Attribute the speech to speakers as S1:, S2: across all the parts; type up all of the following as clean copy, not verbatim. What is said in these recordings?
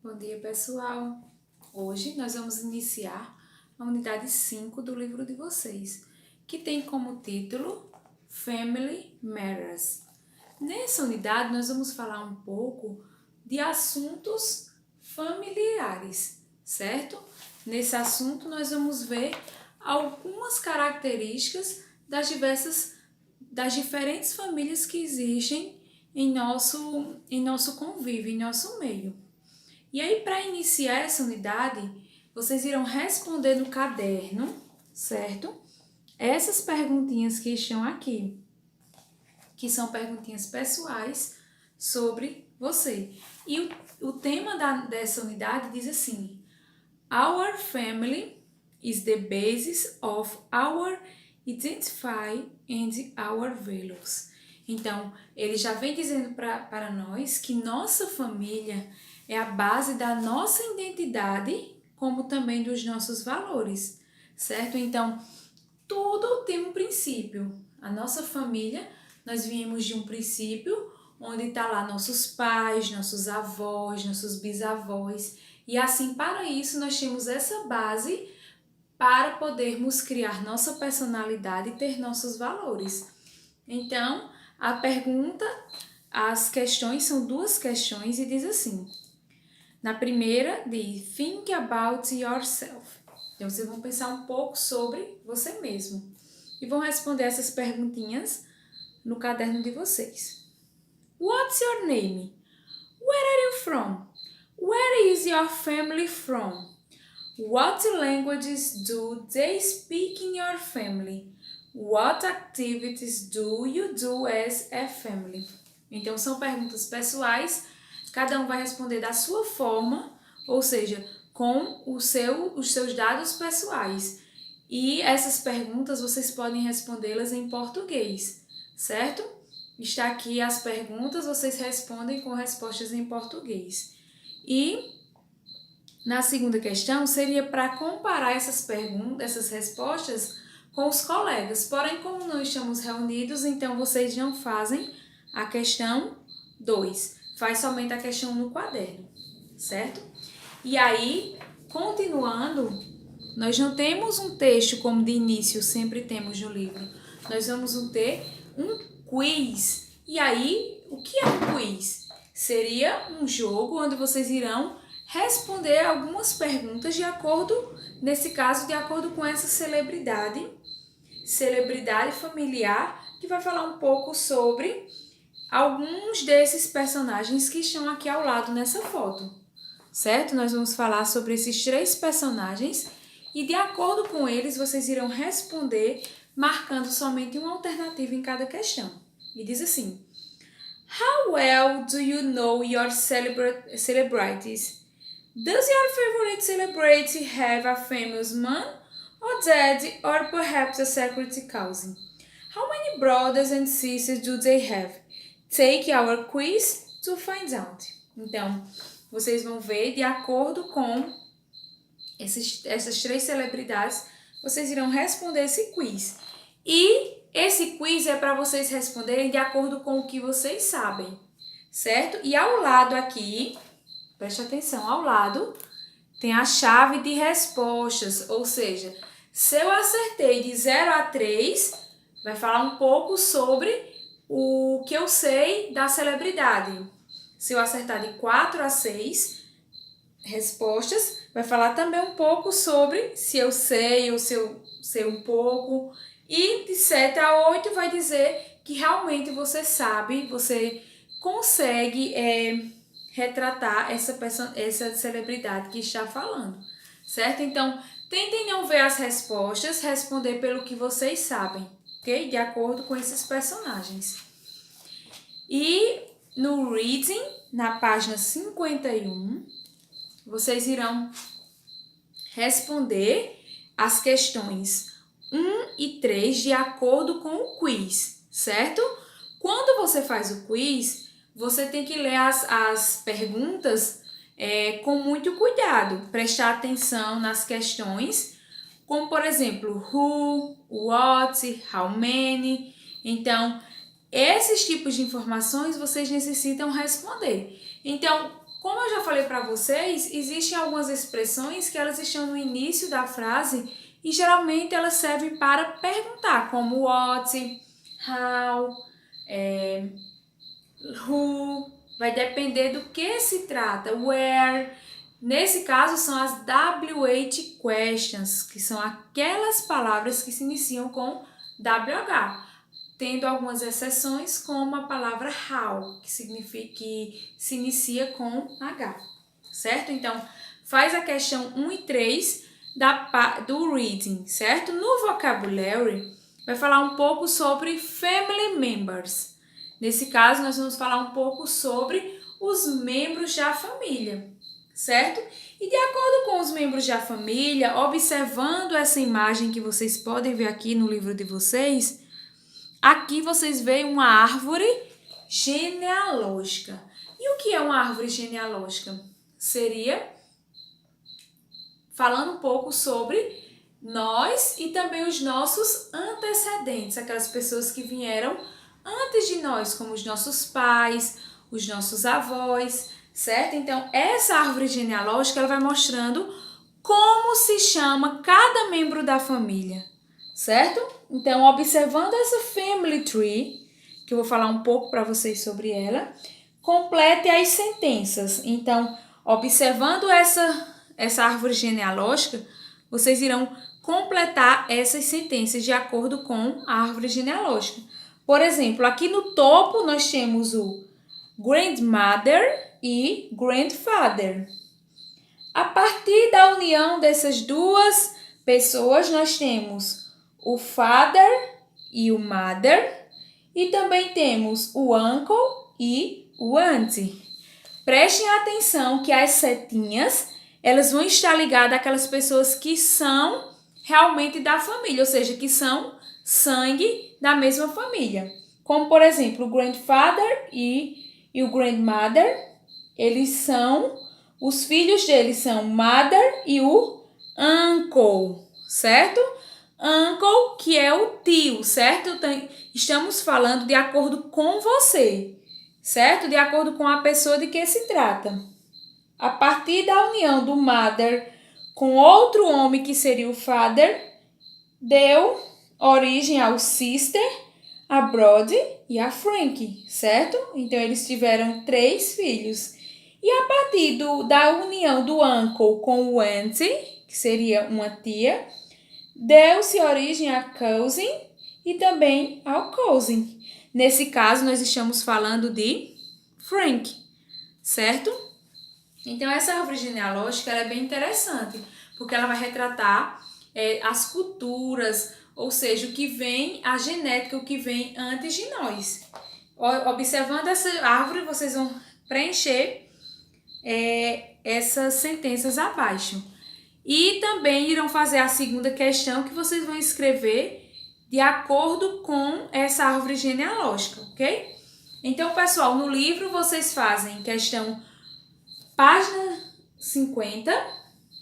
S1: Bom dia, pessoal! Hoje nós vamos iniciar a unidade 5 do livro de vocês, que tem como título Family Matters. Nessa unidade nós vamos falar um pouco de assuntos familiares, certo? Nesse assunto nós vamos ver algumas características das diferentes famílias que existem em nosso convívio, em nosso meio. E aí, para iniciar essa unidade, vocês irão responder no caderno, certo? Essas perguntinhas que estão aqui, que são perguntinhas pessoais sobre você. E o tema dessa unidade diz assim: Our family is the basis of our identity and our values. Então, ele já vem dizendo para nós que nossa família é a base da nossa identidade, como também dos nossos valores, certo? Então, tudo tem um princípio. A nossa família, nós viemos de um princípio onde está lá nossos pais, nossos avós, nossos bisavós. E assim, para isso, nós temos essa base para podermos criar nossa personalidade e ter nossos valores. Então, a pergunta, as questões são duas questões e diz assim. Na primeira, diz Think about yourself. Então, vocês vão pensar um pouco sobre você mesmo. E vão responder essas perguntinhas no caderno de vocês. What's your name? Where are you from? Where is your family from? What languages do they speak in your family? What activities do you do as a family? Então, são perguntas pessoais. Cada um vai responder da sua forma, ou seja, com os seus dados pessoais. E essas perguntas vocês podem respondê-las em português, certo? Está aqui as perguntas, vocês respondem com respostas em português. E na segunda questão seria para comparar essas respostas com os colegas. Porém, como não estamos reunidos, então vocês não fazem a questão 2. Faz somente a questão no caderno, certo? E aí, continuando, nós não temos um texto como de início, sempre temos no livro. Nós vamos ter um quiz. E aí, o que é um quiz? Seria um jogo onde vocês irão responder algumas perguntas de acordo, nesse caso, de acordo com essa celebridade familiar, que vai falar um pouco sobre alguns desses personagens que estão aqui ao lado nessa foto, certo? Nós vamos falar sobre esses 3 personagens e de acordo com eles vocês irão responder marcando somente uma alternativa em cada questão. E diz assim: How well do you know your celebrities? Does your favorite celebrity have a famous mom or dad or perhaps a secret cousin? How many brothers and sisters do they have? Take our quiz to find out. Então, vocês vão ver de acordo com essas 3 celebridades, vocês irão responder esse quiz. E esse quiz é para vocês responderem de acordo com o que vocês sabem, certo? E ao lado aqui, preste atenção, ao lado tem a chave de respostas, ou seja, se eu acertei de 0 a 3, vai falar um pouco sobre o que eu sei da celebridade. Se eu acertar de 4 a 6 respostas, vai falar também um pouco sobre se eu sei ou se eu sei um pouco. E de 7 a 8 vai dizer que realmente você sabe, você consegue retratar essa celebridade que está falando, certo? Então, tentem não ver as respostas, responder pelo que vocês sabem, ok? De acordo com esses personagens. E no reading, na página 51, vocês irão responder as questões 1 e 3 de acordo com o quiz, certo? Quando você faz o quiz, você tem que ler as perguntas com muito cuidado, prestar atenção nas questões, como por exemplo, who, what, how many. Então, esses tipos de informações vocês necessitam responder. Então, Como eu já falei para vocês, existem algumas expressões que elas estão no início da frase e geralmente elas servem para perguntar, como what, how, who, vai depender do que se trata, where. Nesse caso são as WH questions, que são aquelas palavras que se iniciam com WH, tendo algumas exceções, como a palavra how, que significa que se inicia com H, certo? Então, faz a questão 1 e 3 do reading, certo? No vocabulary, vai falar um pouco sobre family members. Nesse caso, nós vamos falar um pouco sobre os membros da família, certo? E de acordo com os membros da família, observando essa imagem que vocês podem ver aqui no livro de vocês, aqui vocês veem uma árvore genealógica. E o que é uma árvore genealógica? Seria falando um pouco sobre nós e também os nossos antecedentes, aquelas pessoas que vieram antes de nós, como os nossos pais, os nossos avós, certo? Então, essa árvore genealógica ela vai mostrando como se chama cada membro da família, certo? Então, observando essa family tree, que eu vou falar um pouco para vocês sobre ela, complete as sentenças. Então, observando essa árvore genealógica, vocês irão completar essas sentenças de acordo com a árvore genealógica. Por exemplo, aqui no topo nós temos o grandmother e grandfather. A partir da união dessas duas pessoas, nós temos o father e o mother, e também temos o uncle e o auntie. Prestem atenção que as setinhas, elas vão estar ligadas àquelas pessoas que são realmente da família, ou seja, que são sangue da mesma família. Como, por exemplo, o grandfather e o grandmother, eles são, os filhos deles são mother e o uncle, certo? Uncle, que é o tio, certo? Estamos falando de acordo com você, certo? De acordo com a pessoa de que se trata. A partir da união do mother com outro homem, que seria o father, deu origem ao sister, a Brody e a Frank, certo? Então, eles tiveram 3 filhos. E a partir da união do uncle com o auntie, que seria uma tia, deu-se origem a cousin e também ao cousin. Nesse caso, nós estamos falando de Frank, certo? Então, essa árvore genealógica ela é bem interessante, porque ela vai retratar as culturas, ou seja, o que vem, a genética, o que vem antes de nós. Observando essa árvore, vocês vão preencher essas sentenças abaixo. E também irão fazer a segunda questão, que vocês vão escrever de acordo com essa árvore genealógica, ok? Então, pessoal, no livro vocês fazem questão página 50,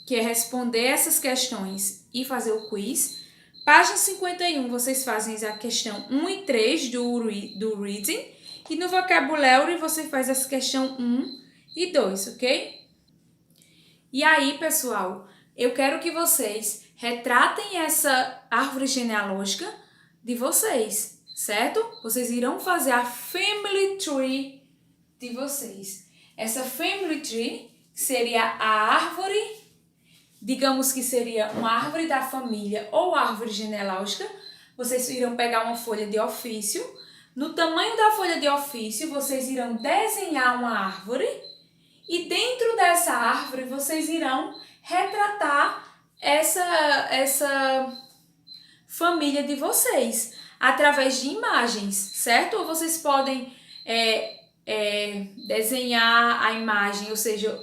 S1: que é responder essas questões e fazer o quiz. Página 51, vocês fazem a questão 1 e 3 do reading. E no vocabulary, você faz essa questão 1 e 2, ok? E aí, pessoal, eu quero que vocês retratem essa árvore genealógica de vocês, certo? Vocês irão fazer a family tree de vocês. Essa family tree seria a árvore, digamos que seria uma árvore da família ou árvore genealógica. Vocês irão pegar uma folha de ofício. No tamanho da folha de ofício, vocês irão desenhar uma árvore. E dentro dessa árvore, vocês irão retratar essa família de vocês através de imagens, certo? Ou vocês podem desenhar a imagem, ou seja,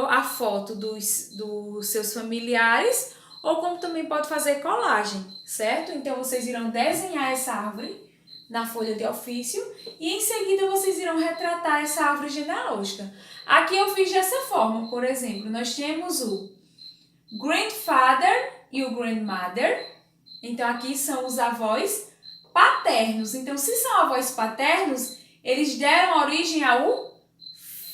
S1: a foto dos seus familiares, ou como também pode fazer colagem, certo? Então, vocês irão desenhar essa árvore na folha de ofício e em seguida vocês irão retratar essa árvore genealógica. Aqui eu fiz dessa forma, por exemplo, nós temos o grandfather e o grandmother. Então, aqui são os avós paternos. Então, se são avós paternos, eles deram origem ao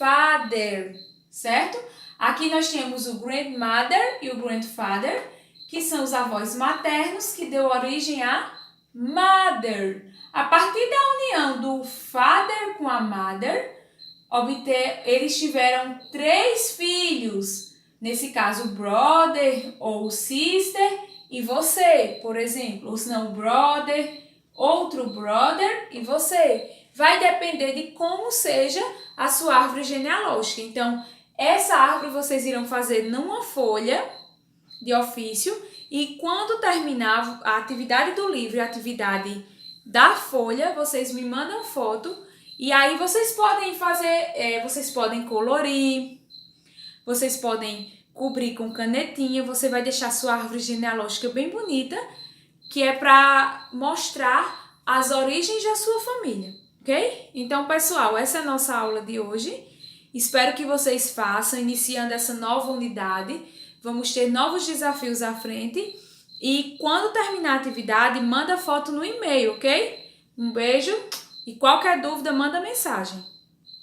S1: grandfather, certo? Aqui nós temos o grandmother e o grandfather, que são os avós maternos, que deu origem a mother. A partir da união do father com a mother, eles tiveram 3 filhos. Nesse caso, brother ou sister e você, por exemplo. Ou se não, brother, outro brother e você. Vai depender de como seja a sua árvore genealógica. Então, essa árvore vocês irão fazer numa folha de ofício e quando terminar a atividade do livro e a atividade da folha, vocês me mandam foto e aí vocês podem fazer, vocês podem colorir, vocês podem cobrir com canetinha, você vai deixar sua árvore genealógica bem bonita, que é para mostrar as origens da sua família, ok? Então, pessoal, essa é a nossa aula de hoje. Espero que vocês façam, iniciando essa nova unidade. Vamos ter novos desafios à frente. E quando terminar a atividade, manda foto no e-mail, ok? Um beijo e qualquer dúvida, manda mensagem.